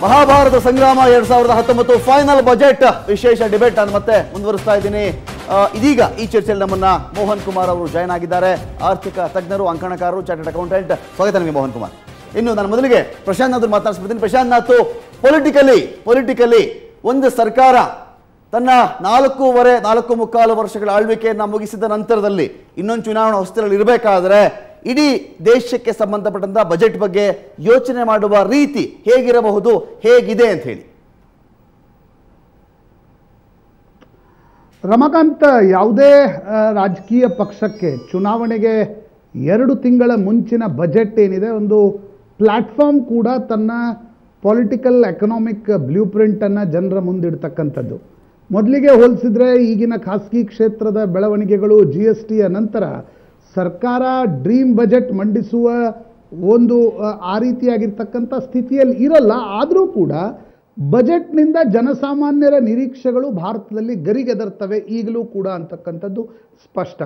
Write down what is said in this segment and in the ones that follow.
ಮಹಾಭಾರತ ಸಂಗ್ರಾಮ 2019 final budget ವಿಶೇಷ debate ನಾನು ಮತ್ತೆ ಮುಂದುವರಿಸ್ತಾ ಇದ್ದೀನಿ. ಇದೀಗ ಈ ಚರ್ಚೆಯಲ್ಲಿ ನಮ್ಮನ್ನ ಮೋಹನ್ ಕುಮಾರ್ ಅವರು ಜಾಯ್ನ್ ಆಗಿದ್ದಾರೆ. ಆರ್ಥಿಕ ತಜ್ಞರು, ಅಂಕಣಕಾರರು, ಚಾರ್ಟರ್ಡ್ ಅಕೌಂಟೆಂಟ್. ಸ್ವಾಗತ ನಿಮಗೆ ಮೋಹನ್ ಕುಮಾರ್. ಇನ್ನು ನಾನು ಮೊದಲಿಗೆ ಪ್ರಶಾಂತ್ ನಾಥ್ ಮಾತನಾಡಿಸ್ಬಿಡ್ತೀನಿ. ಪ್ರಶಾಂತ್ ನಾಥ್, ಪೊಲಿಟಿಕಲಿ ಒಂದು ಸರ್ಕಾರ ತನ್ನ 4.25 ವರ್ಷಗಳ ಆಳ್ವಿಕೆಯನ್ನು ಮುಗಿಸಿದ ನಂತರದಲ್ಲಿ ಇನ್ನೊಂದು ಚುನಾವಣಾ ಹೊಸದಲ್ಲಿ ಇರಬೇಕಾದ್ರೆ ಇಡೀ ದೇಶಕ್ಕೆ ಸಂಬಂಧಪಟ್ಟಂತ ಬಜೆಟ್ ಬಗ್ಗೆ ಯೋಚನೆ ಮಾಡುವ ರೀತಿ ಹೇಗಿರಬಹುದು, ಹೇಗಿದೆ ಅಂತ ಹೇಳಿ. ರಮಾಕಾಂತ್, ಯಾವುದೇ ರಾಜಕೀಯ ಪಕ್ಷಕ್ಕೆ ಚುನಾವಣೆಗೆ 2 ತಿಂಗಳ ಮುಂಚಿನ ಬಜೆಟ್ ಏನಿದೆ, ಒಂದು ಪ್ಲಾಟ್ಫಾರ್ಮ್ ಕೂಡ ತನ್ನ ಪೊಲಿಟಿಕಲ್ ಎಕನಾಮಿಕ್ ಬ್ಲೂ ಪ್ರಿಂಟನ್ನು ಜನರ ಮುಂದಿಡ್ತಕ್ಕಂಥದ್ದು. ಮೊದಲಿಗೆ ಹೋಲಿಸಿದ್ರೆ ಈಗಿನ ಖಾಸಗಿ ಕ್ಷೇತ್ರದ ಬೆಳವಣಿಗೆಗಳು, GST ನಂತರ ಸರ್ಕಾರ ಡ್ರೀಮ್ ಬಜೆಟ್ ಮಂಡಿಸುವ ಒಂದು ಆ ರೀತಿಯಾಗಿರ್ತಕ್ಕಂಥ ಸ್ಥಿತಿಯಲ್ಲಿ ಇರಲ್ಲ. ಆದರೂ ಕೂಡ ಬಜೆಟ್ನಿಂದ ಜನಸಾಮಾನ್ಯರ ನಿರೀಕ್ಷೆಗಳು ಭಾರತದಲ್ಲಿ ಗರಿಗೆದರ್ತವೆ ಈಗಲೂ ಕೂಡ ಅಂತಕ್ಕಂಥದ್ದು ಸ್ಪಷ್ಟ.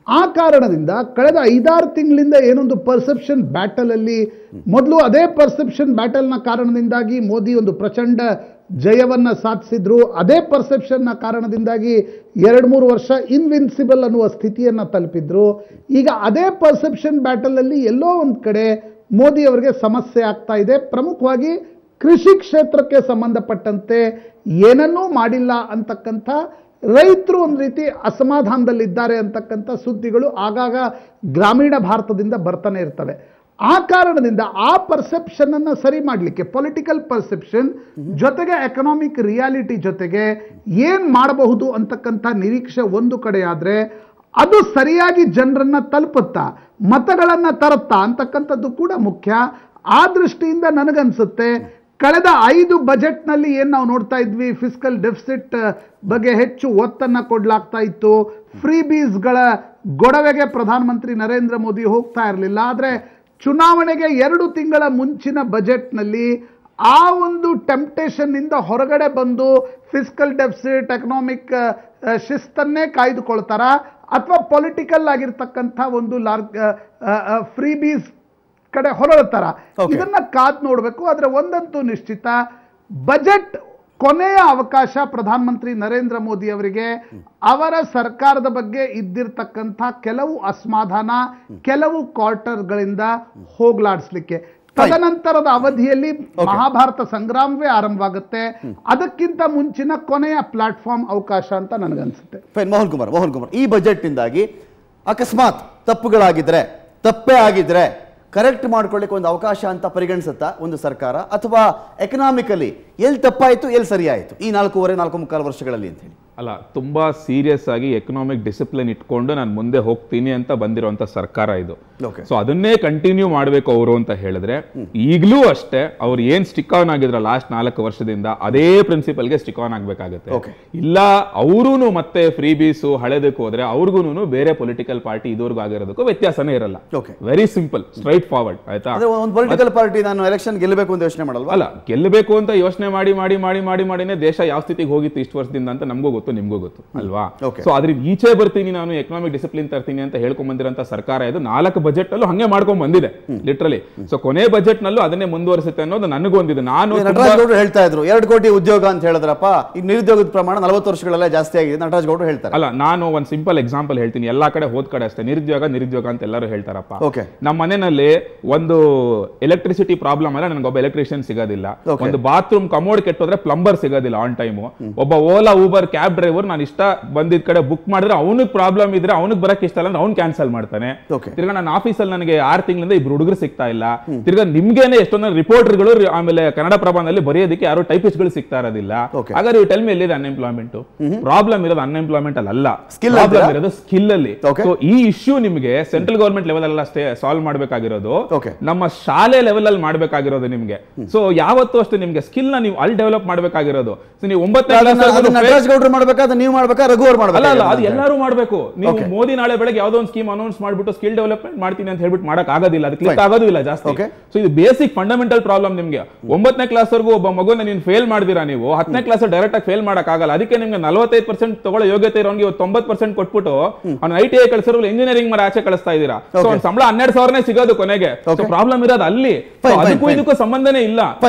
ಆ ಕಾರಣದಿಂದ ಕಳೆದ 5-6 ತಿಂಗಳಿಂದ ಏನೊಂದು ಪರ್ಸೆಪ್ಷನ್ ಬ್ಯಾಟಲಲ್ಲಿ, ಮೊದಲು ಅದೇ ಪರ್ಸೆಪ್ಷನ್ ಬ್ಯಾಟಲ್ನ ಕಾರಣದಿಂದಾಗಿ ಮೋದಿ ಒಂದು ಪ್ರಚಂಡ ಜಯವನ್ನು ಸಾಧಿಸಿದ್ರು. ಅದೇ ಪರ್ಸೆಪ್ಷನ್ನ ಕಾರಣದಿಂದಾಗಿ 2-3 ವರ್ಷ ಇನ್ವಿನ್ಸಿಬಲ್ ಅನ್ನುವ ಸ್ಥಿತಿಯನ್ನು ತಲುಪಿದ್ರು. ಈಗ ಅದೇ ಪರ್ಸೆಪ್ಷನ್ ಬ್ಯಾಟಲಲ್ಲಿ ಎಲ್ಲೋ ಒಂದು ಕಡೆ ಮೋದಿ ಅವರಿಗೆ ಸಮಸ್ಯೆ ಆಗ್ತಾ ಇದೆ. ಪ್ರಮುಖವಾಗಿ ಕೃಷಿ ಕ್ಷೇತ್ರಕ್ಕೆ ಸಂಬಂಧಪಟ್ಟಂತೆ ಏನನ್ನೂ ಮಾಡಿಲ್ಲ ಅಂತಕ್ಕಂಥ, ರೈತರು ಒಂದು ರೀತಿ ಅಸಮಾಧಾನದಲ್ಲಿದ್ದಾರೆ ಅಂತಕ್ಕಂಥ ಸುದ್ದಿಗಳು ಆಗಾಗ ಗ್ರಾಮೀಣ ಭಾರತದಿಂದ ಬರ್ತಾನೆ ಇರ್ತವೆ. ಆ ಕಾರಣದಿಂದ ಆ ಪರ್ಸೆಪ್ಷನ್ ಅನ್ನು ಸರಿ ಮಾಡಲಿಕ್ಕೆ ಪೊಲಿಟಿಕಲ್ ಪರ್ಸೆಪ್ಷನ್ ಜೊತೆಗೆ ಎಕನಾಮಿಕ್ ರಿಯಾಲಿಟಿ ಜೊತೆಗೆ ಏನು ಮಾಡಬಹುದು ಅಂತಕ್ಕಂಥ ನಿರೀಕ್ಷೆ ಒಂದು ಕಡೆ ಆದರೆ, ಅದು ಸರಿಯಾಗಿ ಜನರನ್ನ ತಲುಪುತ್ತಾ, ಮತಗಳನ್ನು ತರುತ್ತಾ ಅಂತಕ್ಕಂಥದ್ದು ಕೂಡ ಮುಖ್ಯ. ಆ ದೃಷ್ಟಿಯಿಂದ ನನಗನ್ಸುತ್ತೆ ಕಳೆದ 5 ಬಜೆಟ್ನಲ್ಲಿ ಏನು ನಾವು ನೋಡ್ತಾ ಇದ್ವಿ, ಫಿಸ್ಕಲ್ ಡೆಫಿಸಿಟ್ ಬಗ್ಗೆ ಹೆಚ್ಚು ಒತ್ತನ್ನು ಕೊಡಲಾಗ್ತಾ ಇತ್ತು. ಫ್ರೀ ಬೀಸ್ಗಳ ಗೊಡವೆಗೆ ಪ್ರಧಾನಮಂತ್ರಿ ನರೇಂದ್ರ ಮೋದಿ ಹೋಗ್ತಾ ಇರಲಿಲ್ಲ. ಆದರೆ ಚುನಾವಣೆಗೆ 2 ತಿಂಗಳ ಮುಂಚಿನ ಬಜೆಟ್ನಲ್ಲಿ ಆ ಒಂದು ಟೆಂಪ್ಟೇಷನ್ನಿಂದ ಹೊರಗಡೆ ಬಂದು ಫಿಸ್ಕಲ್ ಡೆಫಿಸಿಟ್, ಎಕನಾಮಿಕ್ ಶಿಸ್ತನ್ನೇ ಕಾಯ್ದುಕೊಳ್ತಾರ ಅಥವಾ ಪೊಲಿಟಿಕಲ್ ಆಗಿರ್ತಕ್ಕಂಥ ಒಂದು ಫ್ರೀ ಬೀಸ್ ಕಡೆ ಹೊರಡ್ತಾರ, ಇದನ್ನ ಕಾದ್ ನೋಡಬೇಕು. ಆದರೆ ಒಂದಂತೂ ನಿಶ್ಚಿತ, ಬಜೆಟ್ ಕೊನೆಯ ಅವಕಾಶ ಪ್ರಧಾನಮಂತ್ರಿ ನರೇಂದ್ರ ಮೋದಿ ಅವರಿಗೆ ಅವರ ಸರ್ಕಾರದ ಬಗ್ಗೆ ಇದ್ದಿರ್ತಕ್ಕಂಥ ಕೆಲವು ಅಸಮಾಧಾನ, ಕೆಲವು ಕ್ವಾರ್ಟರ್ಗಳಿಂದ ಹೋಗ್ಲಾಡಿಸ್ಲಿಕ್ಕೆ. ತದನಂತರದ ಅವಧಿಯಲ್ಲಿ ಮಹಾಭಾರತ ಸಂಗ್ರಾಮವೇ ಆರಂಭವಾಗುತ್ತೆ. ಅದಕ್ಕಿಂತ ಮುಂಚಿನ ಕೊನೆಯ ಪ್ಲಾಟ್ಫಾರ್ಮ್ ಅವಕಾಶ ಅಂತ ನನಗನ್ಸುತ್ತೆ. ಮೋಹನ್ ಕುಮಾರ್, ಈ ಬಜೆಟ್ ಇಂದಾಗಿ ಅಕಸ್ಮಾತ್ ತಪ್ಪೇ ಆಗಿದ್ರೆ ಕರೆಕ್ಟ್ ಮಾಡ್ಕೊಳ್ಳಿಕ್ಕೆ ಒಂದು ಅವಕಾಶ ಅಂತ ಪರಿಗಣಿಸುತ್ತಾ ಒಂದು ಸರ್ಕಾರ, ಅಥವಾ ಎಕನಾಮಿಕಲಿ ಎಲ್ಲಿ ತಪ್ಪಾಯಿತು ಎಲ್ಲಿ ಸರಿಯಾಯಿತು ಈ 4.25 ವರ್ಷಗಳಲ್ಲಿ ಅಂತ ಹೇಳಿ? ಅಲ್ಲ, ತುಂಬಾ ಸೀರಿಯಸ್ ಆಗಿ ಎಕನಾಮಿಕ್ ಡಿಸಿಪ್ಲಿನ್ ಇಟ್ಕೊಂಡು ನಾನು ಮುಂದೆ ಹೋಗ್ತೀನಿ ಅಂತ ಬಂದಿರುವಂತ ಸರ್ಕಾರ ಇದು. ಸೊ ಅದನ್ನೇ ಕಂಟಿನ್ಯೂ ಮಾಡಬೇಕು ಅವರು ಅಂತ ಹೇಳಿದ್ರೆ, ಈಗಲೂ ಅಷ್ಟೇ ಅವ್ರು ಏನ್ ಸ್ಟಿಕ್ ಆನ್ ಆಗಿದ್ರ ಲಾಸ್ಟ್ 4 ವರ್ಷದಿಂದ ಅದೇ ಪ್ರಿನ್ಸಿಪಲ್ಗೆ ಸ್ಟಿಕ್ ಆನ್ ಆಗ್ಬೇಕಾಗತ್ತೆ. ಇಲ್ಲ ಅವರೂ ಮತ್ತೆ ಫ್ರೀ ಬೀಸು ಹಳೆದಕ್ಕೆ ಹೋದ್ರೆ ಅವ್ರಿಗೂ ಬೇರೆ ಪೊಲಿಟಿಕಲ್ ಪಾರ್ಟಿ ಇದುವರೆಗೂ ಆಗಿರೋದಕ್ಕೂ ವ್ಯತ್ಯಾಸನೇ ಇರಲ್ಲ. Very simple, straight forward. ಆಯ್ತಾ? ಒಂದು ಪೊಲಿಟಿಕಲ್ ಪಾರ್ಟಿ ನಾನು ಎಲೆಕ್ಷನ್ ಗೆಲ್ಲಬೇಕು ಅಂತ ಯೋಚನೆ ಮಾಡಲ್ವಾ? ಅಲ್ಲ, ಗೆಲ್ಲಬೇಕು ಅಂತ ಯೋಚನೆ ಮಾಡಿನೇ ದೇಶ ಯಾವ ಸ್ಥಿತಿಗೆ ಹೋಗಿತ್ತು ಇಷ್ಟು ವರ್ಷದಿಂದ ಅಂತ ನಮಗೂ ಗೊತ್ತು, ನಿಮ್ಗೂ ಗೊತ್ತು ಅಲ್ವಾ? ಸೊ ಅದ್ರಿಂದ ಈಚೆ ಬರ್ತೀನಿ, ನಾನು ಎಕನಾಮಿಕ್ ಡಿಸಿಪ್ಲಿನ್ ತರ್ತೀನಿ ಅಂತ ಹೇಳ್ಕೊಂಡ್ ಬಂದಿರೋಂತ ಸರ್ಕಾರ ಇದು 4 ಬಜೆಟ್ ಅಲ್ಲೂ ಹಂಗೆ ಮಾಡ್ಕೊಂಡ್ ಬಂದಿದೆ ಲಿಟ್ರಲಿ. ಸೊ ಕೊನೆ ಬಜೆಟ್ ನಲ್ಲೂ ಅದನ್ನೇ ಮುಂದುವರಿಸುತ್ತೆ ಅನ್ನೋದು ನನಗೊಂದಿದೆ. ನಾನು ನಟರಾಜ್ ಗೌಡ್ರು ಹೇಳ್ತಾ ಇದ್ರು 2 ಕೋಟಿ ಉದ್ಯೋಗ ಅಂತ ಹೇಳಿದ್ರಪ್ಪ, ಈಗ ನಿರುದ್ಯೋಗದ ಪ್ರಮಾಣ 40 ವರ್ಷಗಳಲ್ಲೇ ಜಾಸ್ತಿ ಆಗಿದೆ ನಟರಾಜ್ ಗೌಡ್ರು ಹೇಳ್ತಾರೆ. ಅಲ್ಲ, ನಾನು ಒಂದ್ ಸಿಂಪಲ್ ಎಕ್ಸಾಂಪಲ್ ಹೇಳ್ತೀನಿ. ಎಲ್ಲಾ ಕಡೆ ಹೋದ್ ಕಡೆ ಅಷ್ಟೇ ನಿರುದ್ಯೋಗ ಅಂತ ಎಲ್ಲರೂ ಹೇಳ್ತಾರಪ್ಪ. ನಮ್ಮ ಮನೆಯಲ್ಲಿ ಒಂದು ಎಲೆಕ್ಟ್ರಿಸಿಟಿ ಪ್ರಾಬ್ಲಮ್ ಅಲ್ಲ, ನನಗೊಬ್ಬ ಎಲೆಕ್ಟ್ರಿಷಿಯನ್ ಸಿಗೋದಿಲ್ಲ. ಒಂದು ಬಾತ್ರೂಮ್ ಕಮೋಡ್ ಕೆಟ್ಟೋದ್ರೆ ಪ್ಲಂಬರ್ ಸಿಗೋದಿಲ್ಲ ಆನ್ ಟೈಮು. ಒಬ್ಬ ಓಲಾ ಊಬರ್ ಕ್ಯಾಬ್ ಡ್ರೈವರ್ ನಾನು ಇಷ್ಟ ಬಂದಿದ್ ಕಡೆ ಬುಕ್ ಮಾಡಿದ್ರೆ ಅವನಿಗೆ ಪ್ರಾಬ್ಲಮ್ ಇದ್ರೆ ಅವನಿಗೆ ಬರಕ್ ಇಷ್ಟ ಇಲ್ಲ, ಅವ್ನು ಕ್ಯಾನ್ಸಲ್ ಮಾಡ್ತಾನೆ. ತಿರ್ಗಾ ನನ್ನ ಆಫೀಸಲ್ಲಿ ನನಗೆ 6 ತಿಂಗಳಿಂದ 2 ಹುಡುಗರು ಸಿಗ್ತಾ ಇಲ್ಲ. ತಿರ್ಗಾ ನಿಮ್ಗೇನೆ ಎಷ್ಟೊಂದು ರಿಪೋರ್ಟರ್ಗಳು, ಆಮೇಲೆ ಕನ್ನಡ ಪ್ರಭಾದಲ್ಲಿ ಬರೆಯೋದಕ್ಕೆ ಯಾರು ಟೈಪಿಸ್ಟ್ಗಳು ಸಿಗ್ತಾ ಇರೋದಿಲ್ಲ. ಹಾಗಾದ್ರೆ ಈ ಟೈಮ್ ಎಲ್ಲಿದೆ ಅನ್ಎಂಪ್ಲಾಯ್ಮೆಂಟ್? ಪ್ರಾಬ್ಲಮ್ ಇರೋದು ಅನ್ಎಂಪ್ಲಾಯ್ಮೆಂಟ್ ಅಲ್ಲ, ಪ್ರಾಬ್ಲಮ್ ಇರೋದು ಸ್ಕಿಲ್ ಅಲ್ಲಿ. ಈ ಇಶ್ಯೂ ನಿಮ್ಗೆ ಸೆಂಟ್ರಲ್ ಗವರ್ಮೆಂಟ್ ಲೆವೆಲ್ ಅಲ್ಲ ಅಷ್ಟೇ ಸಾಲ್ವ್ ಮಾಡ್ಬೇಕಾಗಿರೋದು, ನಮ್ಮ ಶಾಲೆ ಲೆವೆಲ್ ಅಲ್ಲಿ ಮಾಡ್ಬೇಕಾಗಿರೋದು ನಿಮ್ಗೆ. ಸೊ ಯಾವತ್ತೂ ಅಷ್ಟೇ ನಿಮ್ಗೆ ಸ್ಕಿಲ್ ನ ನೀವು ಅಲ್ಲಿ ಡೆವಲಪ್ ಮಾಡ್ಬೇಕಾಗಿರೋದು. ನೀವು 9ನೇ ಮಾಡ್ಬೇಕಾದ್ರೆ ನೀವು ಮಾಡ್ಬೇಕಾ, ರಘು ಅವ್ರು ಮಾಡ್ಬೇಕು? ಅಲ್ಲ, ಅದು ಎಲ್ಲರೂ ಮಾಡ್ಬೇಕು. ನೀವು ಮೋದಿ ನಾಳೆ ಬೆಳಗ್ಗೆ ಯಾವ್ದೋ ಒಂದು ಸ್ಕೀಮ್ ಅನೌನ್ಸ್ ಮಾಡ್ಬಿಟ್ಟು ಸ್ಕಿಲ್ ಡೆವಲಪ್ಮೆಂಟ್ ಮಾಡ್ತೀನಿ ಅಂತ ಹೇಳ್ಬಿಟ್ಟು ಮಾಡಕ್ ಆಗೋದಿಲ್ಲ, ಅದು ಕ್ಲಿಕ್ ಆಗೋದು ಇಲ್ಲ ಜಾಸ್ತಿ. ಸೊ ಇದು ಬೇಸಿಕ್ ಫಂಡಮೆಂಟಲ್ ಪ್ರಾಬ್ಲಮ್. ನಿಮ್ಗೆ 9ನೇ ಕ್ಲಾಸ್ ವರೆಗೂ ಒಬ್ಬ ಮಗುನ ನೀವು ಫೇಲ್ ಮಾಡಿದಿರಾ, ನೀವು 10ನೇ ಕ್ಲಾಸ್ ಡೈರೆಕ್ಟ್ ಆಗಿ ಫೇಲ್ ಮಾಡಕ್ ಆಗಲ್ಲ. ಅದಕ್ಕೆ ನಿಮ್ಗೆ 45% ತಗೊಳ್ಳೋ ಯೋಗ್ಯತೆ ಇರೋನ್ಗೆ 90% ಕೊಟ್ಬಿಟ್ಟು ಅವ್ನು ITI ಕಳಿಸೋರು ಇಂಜಿನಿಯರಿಂಗ್ ಮಾಡಿ ಆಚೆ ಕಳಿಸ್ತಾ ಇದೀರಾ. ಸೊ ಅವ್ನ ಸಂಬಳ 12,000 ಸಿಗೋದು ಕೊನೆಗೆ. ಪ್ರಾಬ್ಲಮ್ ಇರೋದು ಅಲ್ಲಿ. ಅದಕ್ಕೂ ಇದಕ್ಕೂ ಸಂಬಂಧನೇ ಇಲ್ಲ,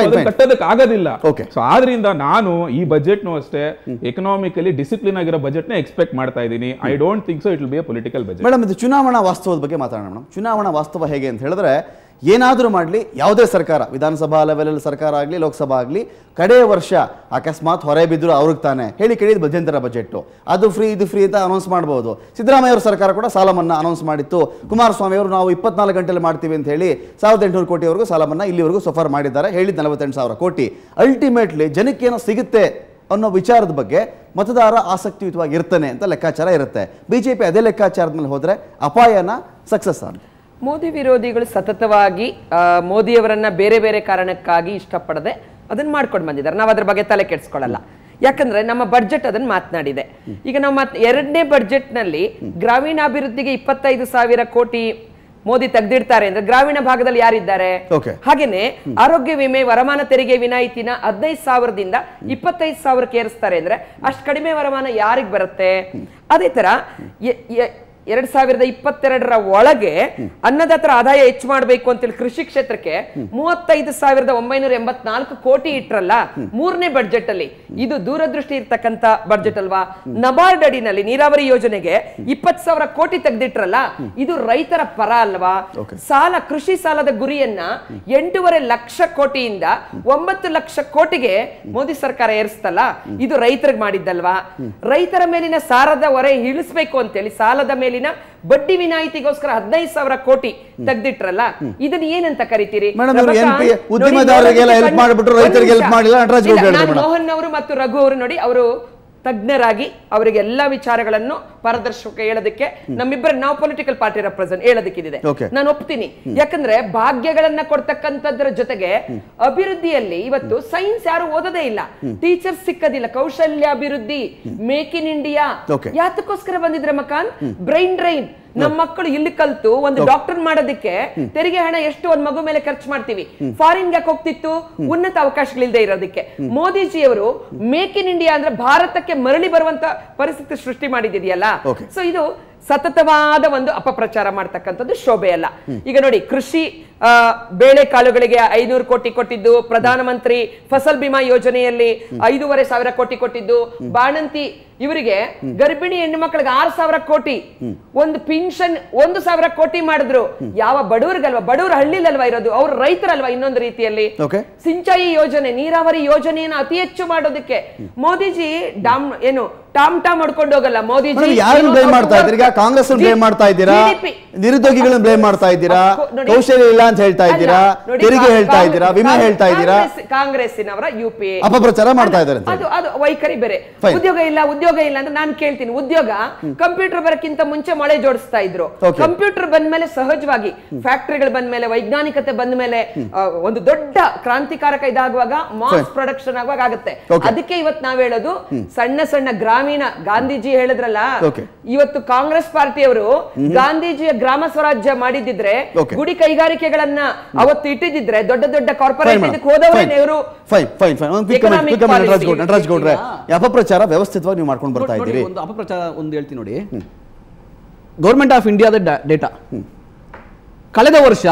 ಕಟ್ಟೋದಕ್ಕೆ ಆಗೋದಿಲ್ಲ. ಸೊ ಆದ್ರಿಂದ ನಾನು ಈ ಬಜೆಟ್ ನು ಅಷ್ಟೇ ಎಕನಾಮಿಕಲಿ ಡಿಸಿಪ್ಲಿನ್ ಆಗಿರೋ ಬಜೆಟ್ ನ ಎಕ್ಸ್ಪೆಕ್ಟ್ ಮಾಡ್ತಾ ಇದ್ದೀನಿ. I don't think so it will be A political budget. Madam, ಇದು ಚುನಾವಣಾ ವಾಸ್ತವದ ಬಗ್ಗೆ ಮಾತಾಡೋಣ ಮೇಡಮ್. ಚುನಾವಣಾ ವಾಸ್ತವ ಹೇಗೆ ಅಂತ ಹೇಳಿದ್ರೆ, ಏನಾದರೂ ಮಾಡಲಿ ಯಾವುದೇ ಸರ್ಕಾರ, ವಿಧಾನಸಭಾ ಲೆವೆಲಲ್ಲಿ ಸರ್ಕಾರ ಆಗಲಿ ಲೋಕಸಭಾ ಆಗಲಿ, ಕಡೆಯ ವರ್ಷ ಅಕಸ್ಮಾತ್ ಹೊರೆ ಬಿದ್ದರೂ ಅವ್ರಿಗೆ ತಾನೆ ಹೇಳಿ ಕೇಳಿದ ಮಧ್ಯಂತರ ಬಜೆಟ್ ಅದು ಫ್ರೀ ಇದು ಫ್ರೀ ಅಂತ ಅನೌನ್ಸ್ ಮಾಡಬಹುದು. ಸಿದ್ದರಾಮಯ್ಯ ಅವರ ಸರ್ಕಾರ ಕೂಡ ಸಾಲ ಮನ್ನಾ ಅನೌನ್ಸ್ ಮಾಡಿತ್ತು. ಕುಮಾರಸ್ವಾಮಿ ಅವರು ನಾವು 24 ಗಂಟೆಲಿ ಮಾಡ್ತೀವಿ ಅಂತ ಹೇಳಿ 1,800 ಕೋಟಿವರೆಗೂ ಸಾಲ ಮನ್ನಾ ಇಲ್ಲಿವರೆಗೂ ಸಫರ್ ಮಾಡಿದ್ದಾರೆ, ಹೇಳಿದ 48,000 ಕೋಟಿ. ಅಲ್ಟಿಮೇಟ್ಲಿ ಜನಕ್ಕೇನೋ ಸಿಗುತ್ತೆ ಅನ್ನೋ ವಿಚಾರದ ಬಗ್ಗೆ ಮತದಾರ ಆಸಕ್ತಿಯುತವಾಗಿ ಇರ್ತಾನೆ ಅಂತ ಲೆಕ್ಕಾಚಾರ ಇರುತ್ತೆ. ಬಿಜೆಪಿ ಅದೇ ಲೆಕ್ಕಾಚಾರದ ಮೇಲೆ ಹೋದ್ರೆ ಅಪಾಯನ ಸಕ್ಸಸ್ ಅಂತ. ಮೋದಿ ವಿರೋಧಿಗಳು ಸತತವಾಗಿ ಮೋದಿಯವರನ್ನ ಬೇರೆ ಬೇರೆ ಕಾರಣಕ್ಕಾಗಿ ಇಷ್ಟಪಡದೆ ಅದನ್ನ ಮಾಡ್ಕೊಂಡು ಬಂದಿದ್ದಾರೆ. ನಾವು ಅದ್ರ ಬಗ್ಗೆ ತಲೆ ಕೆಡಿಸ್ಕೊಳ್ಳಲ್ಲ, ಯಾಕಂದ್ರೆ ನಮ್ಮ ಬಡ್ಜೆಟ್ ಅದನ್ನ ಮಾತನಾಡಿದೆ. ಈಗ ನಾವು 2ನೇ ಬಡ್ಜೆಟ್ ನಲ್ಲಿ ಗ್ರಾಮೀಣಾಭಿವೃದ್ಧಿಗೆ 25,000 ಕೋಟಿ ಮೋದಿ ತೆಗೆದಿಡ್ತಾರೆ ಅಂದ್ರೆ ಗ್ರಾಮೀಣ ಭಾಗದಲ್ಲಿ ಯಾರಿದ್ದಾರೆ? ಹಾಗೇನೆ ಆರೋಗ್ಯ ವಿಮೆ ವರಮಾನ ತೆರಿಗೆ ವಿನಾಯಿತಿನ 15,000ದಿಂದ 25,000ಕ್ಕೆ ಏರಿಸ್ತಾರೆ ಅಂದ್ರೆ ಅಷ್ಟು ಕಡಿಮೆ ವರಮಾನ ಯಾರಿಗೆ ಬರುತ್ತೆ? ಅದೇ ತರ 2022ರ ಒಳಗೆ ಅನ್ನದಾತರ ಆದಾಯ ಹೆಚ್ಚು ಮಾಡಬೇಕು ಅಂತೇಳಿ ಕೃಷಿ ಕ್ಷೇತ್ರಕ್ಕೆ 35,984 ಕೋಟಿ ಇಟ್ರಲ್ಲ 3ನೇ ಬಡ್ಜೆಟ್ ಅಲ್ಲಿ. ಇದು ದೂರದೃಷ್ಟಿ ಇರ್ತಕ್ಕಂತ ಬಡ್ಜೆಟ್ ಅಲ್ವಾ? ನಬಾರ್ಡ್ ಅಡಿನಲ್ಲಿ ನೀರಾವರಿ ಯೋಜನೆಗೆ 20,000 ಕೋಟಿ ತೆಗೆದಿಟ್ರಲ್ಲ, ಇದು ರೈತರ ಪರ ಅಲ್ವಾ? ಕೃಷಿ ಸಾಲದ ಗುರಿಯನ್ನ 8.5 ಲಕ್ಷ ಕೋಟಿಯಿಂದ 9 ಲಕ್ಷ ಕೋಟಿಗೆ ಮೋದಿ ಸರ್ಕಾರ ಏರಿಸ್ತಲ್ಲ, ಇದು ರೈತರಿಗೆ ಮಾಡಿದ್ದಲ್ವಾ? ರೈತರ ಮೇಲಿನ ಸಾಲದ ಹೊರೆ ಇಳಿಸಬೇಕು ಅಂತೇಳಿ ಸಾಲದ ಮೇಲೆ ಬಡ್ಡಿ ವಿನಾಯಿತಿಗೋಸ್ಕರ 15,000 ಕೋಟಿ ತೆಗೆದಿಟ್ರಲ್ಲ, ಇದನ್ನ ಏನಂತ ಕರಿತೀರಿ? ಮೋಹನ್ ಅವರು ಮತ್ತು ರಘು ಅವರು ನೋಡಿ, ಅವರು ತಜ್ಞರಾಗಿ ಅವರಿಗೆ ಎಲ್ಲಾ ವಿಚಾರಗಳನ್ನು ಪಾರದರ್ಶಕ ಹೇಳೋದಕ್ಕೆ ನಾವು ಪೊಲಿಟಿಕಲ್ ಪಾರ್ಟಿ ರೆಪ್ರೆಸೆಂಟ್ ಹೇಳೋದಕ್ಕಿದೆ, ನಾನು ಒಪ್ತೀನಿ. ಯಾಕಂದ್ರೆ ಭಾಗ್ಯಗಳನ್ನ ಕೊಡ್ತಕ್ಕಂಥದ್ರ ಜೊತೆಗೆ ಅಭಿವೃದ್ಧಿಯಲ್ಲಿ ಇವತ್ತು ಸೈನ್ಸ್ ಯಾರು ಓದೋದೇ ಇಲ್ಲ, ಟೀಚರ್ಸ್ ಸಿಕ್ಕದಿಲ್ಲ, ಕೌಶಲ್ಯಾಭಿವೃದ್ಧಿ, ಮೇಕ್ ಇನ್ ಇಂಡಿಯಾ ಯಾತಕ್ಕೋಸ್ಕರ ಬಂದಿದ್ರೆ ಮಕಾನ್ ಬ್ರೈನ್ ಡ್ರೈನ್. ನಮ್ಮ ಮಕ್ಕಳು ಇಲ್ಲಿ ಕಲ್ತು ಒಂದು ಡಾಕ್ಟರ್ ಮಾಡೋದಕ್ಕೆ ತೆರಿಗೆ ಹಣ ಎಷ್ಟು ಒಂದ್ ಮಗು ಮೇಲೆ ಖರ್ಚು ಮಾಡ್ತೀವಿ. ಫಾರಿನ್ ಯಾಕೆ ಹೋಗ್ತಿತ್ತು? ಉನ್ನತ ಅವಕಾಶಗಳಿಲ್ಲದೆ ಇರೋದಕ್ಕೆ. ಮೋದಿಜಿಯವರು ಮೇಕ್ ಇನ್ ಇಂಡಿಯಾ ಅಂದ್ರೆ ಭಾರತಕ್ಕೆ ಮರಳಿ ಬರುವಂತ ಪರಿಸ್ಥಿತಿ ಸೃಷ್ಟಿ ಮಾಡಿದೆಯಲ್ಲ. ಸೊ ಇದು ಸತತವಾದ ಒಂದು ಅಪಪ್ರಚಾರ ಮಾಡ್ತಕ್ಕಂಥದ್ದು ಶೋಭೆ ಅಲ್ಲ. ಈಗ ನೋಡಿ, ಕೃಷಿ ಬೇಳೆಕಾಳುಗಳಿಗೆ 500 ಕೋಟಿ ಕೊಟ್ಟಿದ್ದು, ಪ್ರಧಾನಮಂತ್ರಿ ಫಸಲ್ ಬಿಮಾ ಯೋಜನೆಯಲ್ಲಿ 5,500 ಕೋಟಿ ಕೊಟ್ಟಿದ್ದು, ಬಾಣಂತಿ ಇವರಿಗೆ ಗರ್ಭಿಣಿ ಹೆಣ್ಣು ಮಕ್ಕಳಿಗೆ 6,000 ಕೋಟಿ, ಒಂದು ಪಿನ್ಷನ್ 1,000 ಕೋಟಿ ಮಾಡಿದ್ರು. ಯಾವ ಬಡವರಿಗಲ್ವಾ? ಬಡವರು ಹಳ್ಳಿಲಲ್ವಾ ಇರೋದು, ಅವ್ರು ರೈತರಲ್ವಾ? ಇನ್ನೊಂದು ರೀತಿಯಲ್ಲಿ ಸಿಂಚಾಯಿ ಯೋಜನೆ, ನೀರಾವರಿ ಯೋಜನೆಯನ್ನು ಅತಿ ಹೆಚ್ಚು ಮಾಡೋದಕ್ಕೆ ಮೋದಿಜಿ ಟಾಮ್ ಮಾಡ್ಕೊಂಡು ಹೋಗಲ್ಲ. ಮೋದಿಜಿ ಯಾರನ್ನು ಬ್ಲೇಮ್ ಮಾಡ್ತಾ ಇದ್ದೀರಾ? ಕಾಂಗ್ರೆಸ್ ಬ್ಲೇಮ್ ಮಾಡ್ತಾ ಇದ್ದೀರಾ, ನಿರುದ್ಯೋಗಿಗಳನ್ನ ಬ್ಲೇಮ್ ಮಾಡ್ತಾ ಇದ್ದೀರಾ, ಕೌಶಲ್ಯ ಇಲ್ಲ ಅಂತ ಹೇಳ್ತಾ ಇದ್ದೀರಾ, ತೆರಿಗೆ ಹೇಳ್ತಾ ಇದ್ದೀರಾ, ವಿಮೆ ಹೇಳ್ತಾ ಇದ್ದೀರಾ. ಕಾಂಗ್ರೆಸ್ಸಿನವರ UPA ಅಪಪ್ರಚಾರ ಮಾಡ್ತಾ ಇದ್ದಾರೆ. ಅದು ವೈಖರಿ ಬೇರೆ. ಉದ್ಯೋಗ ಇಲ್ಲ ಅಂತ ನಾನು ಕೇಳ್ತೀನಿ. ಉದ್ಯೋಗ ಕಂಪ್ಯೂಟರ್ ಬರಕ್ಕಿಂತ ಮುಂಚೆ ಮಳೆ ಜೋಡಿಸ್ತಾ ಇದ್ರು. ಕಂಪ್ಯೂಟರ್ ಬಂದ್ಮೇಲೆ ಸಹಜವಾಗಿ ಫ್ಯಾಕ್ಟರಿಗಳು ಬಂದ್ಮೇಲೆ, ವೈಜ್ಞಾನಿಕತೆ ಬಂದ್ಮೇಲೆ ಒಂದು ದೊಡ್ಡ ಕ್ರಾಂತಿಕಾರಕ ಇದಾಗುವಾಗ ಮಾಸ್ ಪ್ರೊಡಕ್ಷನ್ ಆಗುವಾಗ ಆಗುತ್ತೆ. ಅದಕ್ಕೆ ಇವತ್ತು ನಾವ್ ಹೇಳೋದು ಸಣ್ಣ ಸಣ್ಣ ಗ್ರಾಮೀಣ, ಗಾಂಧೀಜಿ ಹೇಳಿದ್ರಲ್ಲ, ಇವತ್ತು ಕಾಂಗ್ರೆಸ್ ಪಾರ್ಟಿಯವರು ಗಾಂಧೀಜಿಯ ಗ್ರಾಮ ಸ್ವರಾಜ್ಯ ಮಾಡಿದ್ರೆ, ಗುಡಿ ಕೈಗಾರಿಕೆಗಳನ್ನ ಅವತ್ತು ಇಟ್ಟಿದ್ರೆ, ದೊಡ್ಡ ದೊಡ್ಡ ಕಾರ್ಪೊರೇಟ್ ಇದಕ್ಕೆ ಹೋದವರೇ ನೆಹರು. ನಟರಾಜ್ ಗೌಡ್ರೆ, ಅಪಪ್ರಚಾರ ವ್ಯವಸ್ಥಿತವಾಗಿ ನೀವು ಮಾಡ್ಕೊಂಡು ಬರ್ತಾ ಇದ್ದೀರಿ. ಒಂದು ಅಪಪ್ರಚಾರ ಒಂದು ಹೇಳ್ತೀನಿ ನೋಡಿ. ಗೌರ್ಮೆಂಟ್ ಆಫ್ ಇಂಡಿಯಾದ ಡೇಟಾ, ಕಳೆದ ವರ್ಷ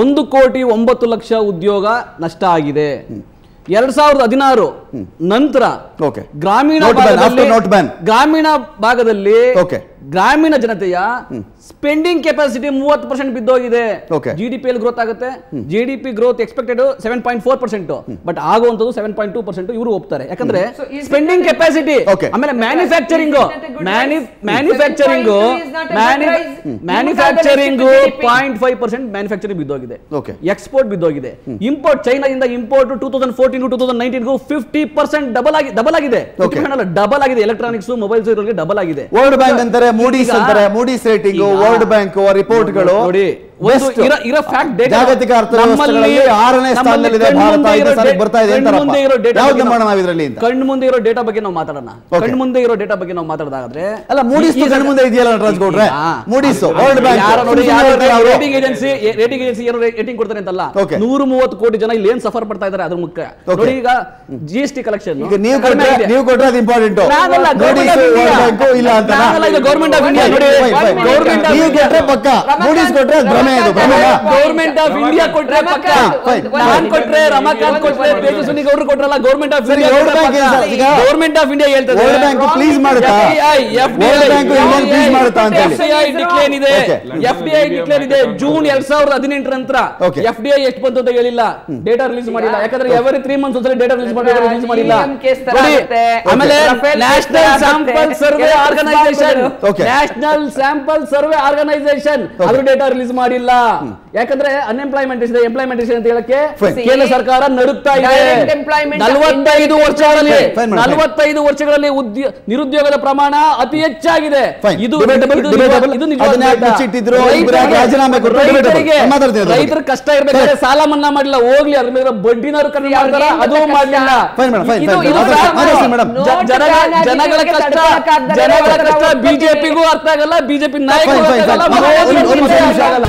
1,09,00,000 ಉದ್ಯೋಗ ನಷ್ಟ ಆಗಿದೆ. 2016 ನಂತರ ಗ್ರಾಮೀಣ ಭಾಗದಲ್ಲಿ ಗ್ರಾಮೀಣ ಜನತೆಯ ಸ್ಪೆಂಡಿಂಗ್ ಕೆಪಾಸಿಟಿ 30% ಬಿದ್ದೋಗಿದೆ. GDP ಗ್ರೋತ್ ಆಗುತ್ತೆ, GDP ಗ್ರೋತ್ ಎಕ್ಸ್ಪೆಕ್ಟೆಡ್ 7.4%, ಬಟ್ ಆಗುವಂತದ್ದು 7.2%. ಇವರು ಒಪ್ತಾರೆ, ಯಾಕಂದ್ರೆ ಸ್ಪೆಂಡಿಂಗ್ ಕೆಪಾಸಿಟಿ. ಆಮೇಲೆ ಮ್ಯಾನುಫ್ಯಾಕ್ಚರಿಂಗ್ 0.5% ಮ್ಯಾನುಫ್ಯಾಕ್ಚರಿಂಗ್ ಬಿದ್ದೋಗಿದೆ, ಎಕ್ಸ್ಪೋರ್ಟ್ ಬಿದ್ದೋಗಿದೆ. ಇಂಪೋರ್ಟ್ ಚೈನಾದಿಂದ ಇಂಪೋರ್ಟ್ 2014 to 2019 50% ಡಬಲ್ ಆಗಿದೆ. ಡಬಲ್ ಆಗಿದೆ, ಎಲೆಕ್ಟ್ರಾನಿಕ್ಸ್ ಮೊಬೈಲ್ಸ್ ಡಬಲ್ ಆಗಿದೆ. ವರ್ಲ್ಡ್ ಬ್ಯಾಂಕ್ ಅಂತಾರೆ, ಮೂಡೀಸ್ ರೇಟಿಂಗ್, ವರ್ಲ್ಡ್ ಬ್ಯಾಂಕ್ ರಿಪೋರ್ಟ್ಗಳು ನೋಡಿ. ಇರೋ ಫ್ಯಾಕ್ಟ್ ಡೇಟಾ ಜಾಗತಿಕ ಅರ್ಥವ್ಯವಸ್ಥೆಗಳಲ್ಲಿ 6ನೇ ಸ್ಥಾನದಲ್ಲಿದೆ ಭಾರತ, ಐದನೇ ಸ್ಥಾನಕ್ಕೆ ಬರ್ತಾ ಇದೆ ಅಂತಾರಪ್ಪ. ಯಾವ್ದು ಮಾಡೋಣ ನಾವು ಇದರಲ್ಲಿ ಅಂತ? ಕಣ್ಣು ಮುಂದೆ ಇರೋ ಡೇಟಾ ಬಗ್ಗೆ ನಾವು ಮಾತಾಡೋಣ. ಕಣ್ಣು ಮುಂದೆ ಇರೋ ಡೇಟಾ ಬಗ್ಗೆ ನಾವು ಮಾತಾಡೋದಾದ್ರೆ ಅಲ್ಲ, ಮೂಡೀಸ್ ಕಣ್ಣು ಮುಂದೆ ಇದೆಯಲ್ಲ ನಟರಾಜ್ ಗೌಡ್ರೆ, Moody's world bank rating agency ಏನು ರೇಟಿಂಗ್ ಕೊಡ್ತಾರೆ ಅಂತಲ್ಲ, 130 ಕೋಟಿ ಜನ ಇಲ್ಲಿ ಏನ್ ಸಫರ್ ಪಡ್ತಾ ಇದ್ದಾರೆ ಅದ್ರ ಮುಖ್ಯ ನೋಡಿ. ಈಗ GST ಕಲೆಕ್ಷನ್ ನೀವು ಕೊಟ್ರೆ ಅದು ಇಂಪಾರ್ಟೆಂಟ್, ಇಲ್ಲ ಅಂತ ಗೌರ್ಮೆಂಟ್ ಆಫ್ ಇಂಡಿಯಾ ನೋಡಿ, ನೀವು ಕೊಟ್ರೆ ಪಕ್ಕ, ಮೂಡೀಸ್ ಕೊಟ್ರೆ ಭ್ರಮೆ, ಅದು ಭ್ರಮೆ. ಗೌರ್ಮೆಂಟ್ ಆಫ್ ಇಂಡಿಯಾ ಕೊಟ್ರೆ ಪಕ್ಕ, ನಾನ್ ಕೊಟ್ರೆ, ರಮಾಕಾಂತ್ ಕೊಟ್ರೆ, ತೇಜಸ್ವಿನಿ ಗೌಡ್ರು ಕೊಟ್ರಲ್ಲ, government of India government of India ಹೇಳ್ತದೆ ವರ್ಲ್ಡ್ ಬ್ಯಾಂಕ್ ಪ್ಲೀಸ್ ಮಾಡುತ್ತಾ, ವರ್ಲ್ಡ್ ಬ್ಯಾಂಕ್ ಇಂಡಿಯನ್ ಪ್ಲೀಸ್ ಮಾಡುತ್ತಾ ಅಂತ ಹೇಳಿ FDI ಡಿಕ್ಲೇರ್ ಇದೆ. FDI ಡಿಕ್ಲೇರ್ ಇದೆ ಜೂನ್ 2018 ನಂತರ. FDI ಎಷ್ಟು ಬಂತು ಅಂತ ಹೇಳಿಲ್ಲ, ಡೇಟಾ ರಿಲೀಸ್ ಮಾಡಿಲ್ಲ. ಯಾಕಂದ್ರೆ ಎವರಿ 3 ಮಂತ್ಸ್ ಒಂದ್ಸಲ ಡೇಟಾ ರಿಲೀಸ್ ಮಾಡಿಲ್ಲ. ಆಮೇಲೆ national sample survey organisation, national sample survey organisation ಅದ್ರ ಡೇಟಾ ರಿಲೀಸ್ ಮಾಡಿಲ್ಲ. ಯಾಕಂದ್ರೆ ಅನ್ಎಂಪ್ಲಾಯ್ಮೆಂಟ್ ಇದೆ, ಎಂಪ್ಲಾಯ್ಮೆಂಟ್ ಇದೆ ಅಂತ ಹೇಳಕ್ಕೆ ಕೇಂದ್ರ ಸರ್ಕಾರ ನಡುತ್ತಾ ಇದೆ. 45 ವರ್ಷಗಳಲ್ಲಿ ನಿರುದ್ಯೋಗದ ಪ್ರಮಾಣ ಅತಿ ಹೆಚ್ಚಾಗಿದೆ. ಇದು ರೈತರ ಕಷ್ಟ ಇರ್ಬೇಕಾದ್ರೆ ಸಾಲ ಮನ್ನಾ ಮಾಡಿಲ್ಲ, ಹೋಗ್ಲಿ ಅದ್ರ ಮೇಲೆ ಬಡ್ಡಿನವರು ಕಡಿಮೆ ಮಾಡ್ತಾರ, ಅದು ಮಾಡಲಿಲ್ಲ. ಜನಗಳ ಕಷ್ಟ ಬಿಜೆಪಿಗೂ ಅರ್ಥ ಆಗಲ್ಲ, ಬಿಜೆಪಿ ನಾಯಕರು ಅರ್ಥ ಆಗಲ್ಲ.